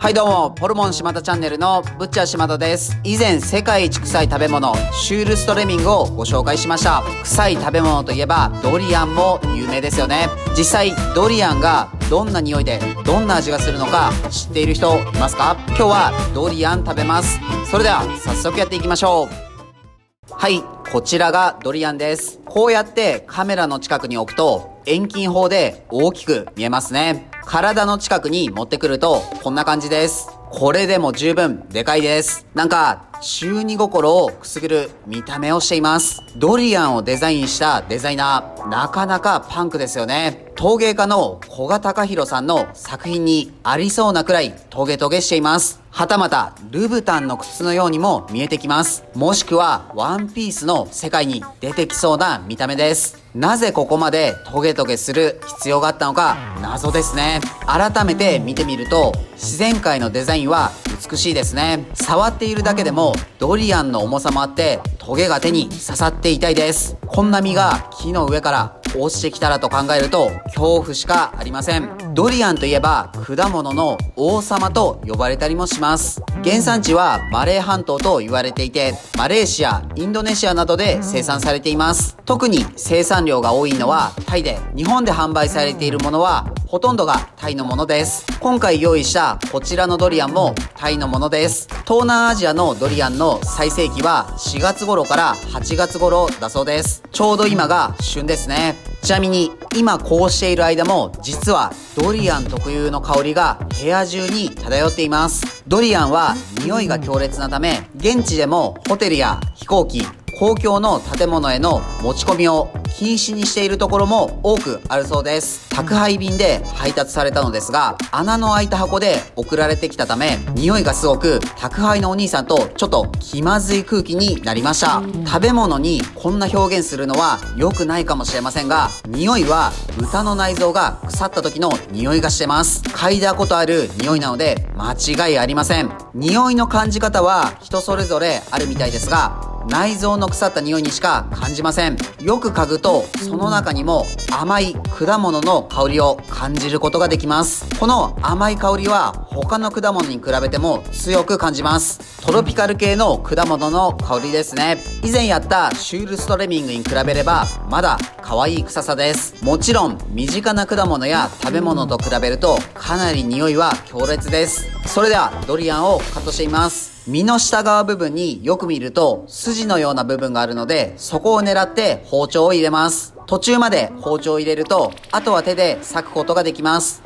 はいどうも、ホルモン島田チャンネルのブッチャー島田です。以前世界一臭い食べ物、シュールストレミングをご紹介しました。臭い食べ物といえばドリアンも有名ですよね。実際ドリアンがどんな匂いでどんな味がするのか知っている人いますか？今日はドリアン食べます。それでは早速やっていきましょう。はい、こちらがドリアンです。こうやってカメラの近くに置くと遠近法で大きく見えますね。体の近くに持ってくるとこんな感じです。これでも十分でかいです。なんか中二心をくすぐる見た目をしています。ドリアンをデザインしたデザイナー、なかなかパンクですよね。陶芸家の古賀隆弘さんの作品にありそうなくらいトゲトゲしています。はたまたルブタンの靴のようにも見えてきます。もしくはワンピースの世界に出てきそうな見た目です。なぜここまでトゲトゲする必要があったのか謎ですね。改めて見てみると自然界のデザインは美しいですね。触っているだけでもドリアンの重さもあってトゲが手に刺さって痛いです。こんな実が木の上から落ちてきたらと考えると恐怖しかありません。ドリアンといえば果物の王様と呼ばれたりもします。原産地はマレー半島と言われていて、マレーシア、インドネシアなどで生産されています。特に生産量が多いのはタイで、日本で販売されているものはほとんどがタイのものです。今回用意したこちらのドリアンもタイのものです。東南アジアのドリアンの最盛期は4月頃から8月頃だそうです。ちょうど今が旬ですね。ちなみに今こうしている間も実はドリアン特有の香りが部屋中に漂っています。ドリアンは匂いが強烈なため、現地でもホテルや飛行機、公共の建物への持ち込みを禁止にしているところも多くあるそうです。宅配便で配達されたのですが、穴の開いた箱で送られてきたため、匂いがすごく宅配のお兄さんとちょっと気まずい空気になりました。食べ物にこんな表現するのは良くないかもしれませんが、匂いは豚の内臓が腐った時の匂いがしてます。嗅いだことある匂いなので間違いありません。匂いの感じ方は人それぞれあるみたいですが、内臓の腐った匂いにしか感じません。よく嗅ぐとその中にも甘い果物の香りを感じることができます。この甘い香りは他の果物に比べても強く感じます。トロピカル系の果物の香りですね。以前やったシュールストレミングに比べればまだ可愛い臭さです。もちろん身近な果物や食べ物と比べるとかなり匂いは強烈です。それではドリアンをカットしています。実の下側部分によく見ると筋のような部分があるので、そこを狙って包丁を入れます。途中まで包丁を入れるとあとは手で裂くことができます。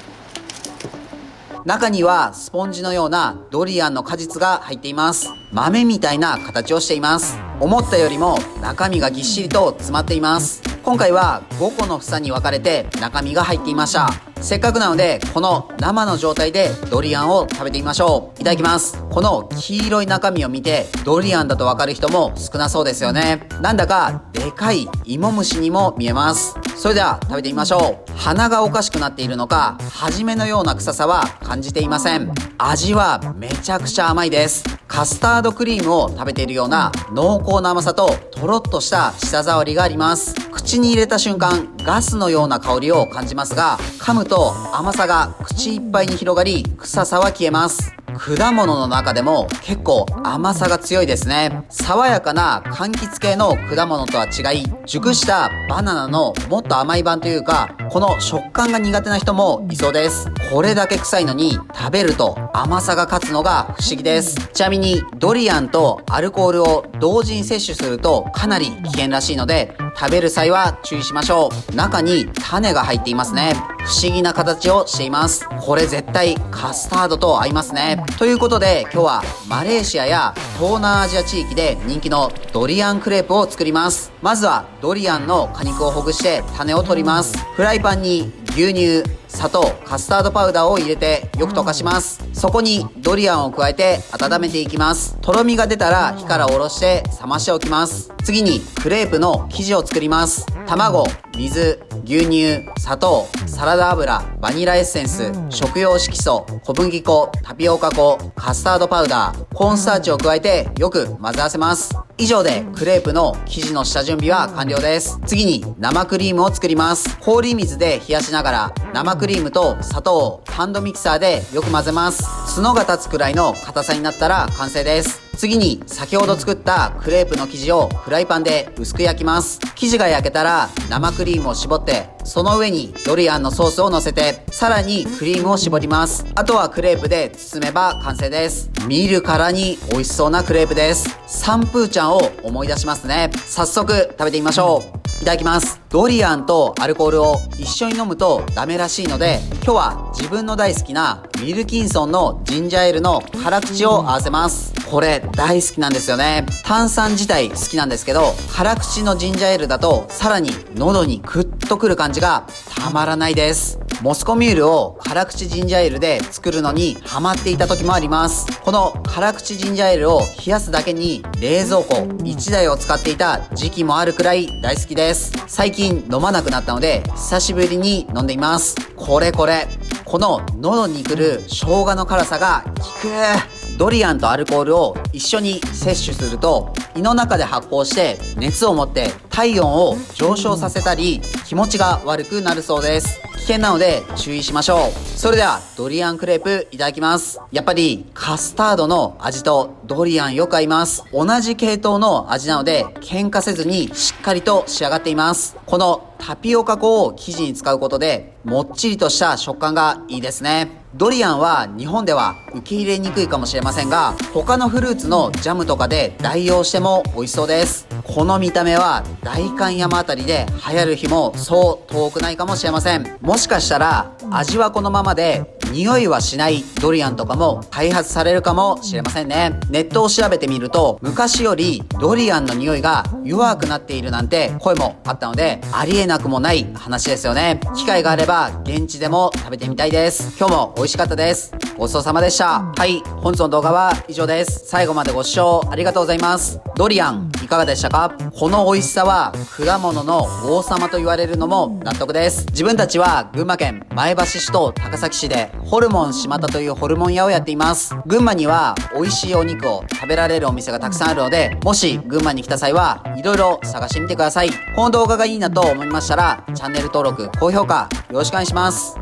中にはスポンジのようなドリアンの果実が入っています。豆みたいな形をしています。思ったよりも中身がぎっしりと詰まっています。今回は5個の房に分かれて中身が入っていました。せっかくなのでこの生の状態でドリアンを食べてみましょう。いただきます。この黄色い中身を見てドリアンだと分かる人も少なそうですよね。なんだかでかい芋虫にも見えます。それでは食べてみましょう。鼻がおかしくなっているのか、初めのような臭さは感じていません。味はめちゃくちゃ甘いです。カスタードクリームを食べているような濃厚な甘さととろっとした舌触りがあります。口に入れた瞬間ガスのような香りを感じますが、噛むと甘さが口いっぱいに広がり臭さは消えます。果物の中でも結構甘さが強いですね。爽やかな柑橘系の果物とは違い、熟したバナナのもっと甘い版というか、この食感が苦手な人もいそうです。これだけ臭いのに食べると甘さが勝つのが不思議です。ちなみにドリアンとアルコールを同時に摂取するとかなり危険らしいので、食べる際は注意しましょう。中に種が入っていますね。不思議な形をしています。これ絶対カスタードと合いますね。ということで今日はマレーシアや東南アジア地域で人気のドリアンクレープを作ります。まずはドリアンの果肉をほぐして種を取ります。フライパンに牛乳、砂糖、カスタードパウダーを入れてよく溶かします。そこにドリアンを加えて温めていきます。とろみが出たら火から下ろして冷ましておきます。次にクレープの生地を作ります。卵、水、牛乳、砂糖、サラダ油、バニラエッセンス、食用色素、小麦粉、タピオカ粉、カスタードパウダー、コーンスターチを加えてよく混ぜ合わせます。以上でクレープの生地の下準備は完了です。次に生クリームを作ります。氷水で冷やしながら生クリームと砂糖をハンドミキサーでよく混ぜます。角が立つくらいの硬さになったら完成です。次に先ほど作ったクレープの生地をフライパンで薄く焼きます。生地が焼けたら生クリームを絞って、その上にドリアンのソースを乗せて、さらにクリームを絞ります。あとはクレープで包めば完成です。見るからに美味しそうなクレープです。サンプーチャンを思い出しますね。早速食べてみましょう。いただきます。ドリアンとアルコールを一緒に飲むとダメらしいので、今日は自分の大好きなウィルキンソンのジンジャーエールの辛口を合わせます。これ大好きなんですよね。炭酸自体好きなんですけど、辛口のジンジャーエールだとさらに喉にグッとくる感じがたまらないです。モスコミュールを辛口ジンジャーエールで作るのにハマっていた時もあります。この辛口ジンジャーエールを冷やすだけに冷蔵庫1台を使っていた時期もあるくらい大好きです。最近飲まなくなったので久しぶりに飲んでいます。この喉にくる生姜の辛さが効く。ドリアンとアルコールを一緒に摂取すると胃の中で発酵して熱を持って体温を上昇させたり気持ちが悪くなるそうです。危険なので注意しましょう。それではドリアンクレープいただきます。やっぱりカスタードの味とドリアンよく合います。同じ系統の味なので喧嘩せずにしっかりと仕上がっています。このタピオカ粉を生地に使うことでもっちりとした食感がいいですね。ドリアンは日本では受け入れにくいかもしれませんが、他のフルーツのジャムとかで代用しても美味しそうです。この見た目は代官山あたりで流行る日もそう遠くないかもしれません。もしかしたら味はこのままで匂いはしないドリアンとかも開発されるかもしれませんね。ネットを調べてみると昔よりドリアンの匂いが弱くなっているなんて声もあったので、ありえなくもない話ですよね。機会があれば現地でも食べてみたいです。今日も美味しかったです。ごちそうさまでした。はい、本日の動画は以上です。最後までご視聴ありがとうございます。ドリアンいかがでしたか？この美味しさは果物の王様と言われるのも納得です。自分たちは群馬県前橋市と高崎市でホルモン島田というホルモン屋をやっています。群馬には美味しいお肉を食べられるお店がたくさんあるので、もし群馬に来た際はいろいろ探してみてください。この動画がいいなと思いましたらチャンネル登録、高評価よろしくお願いします。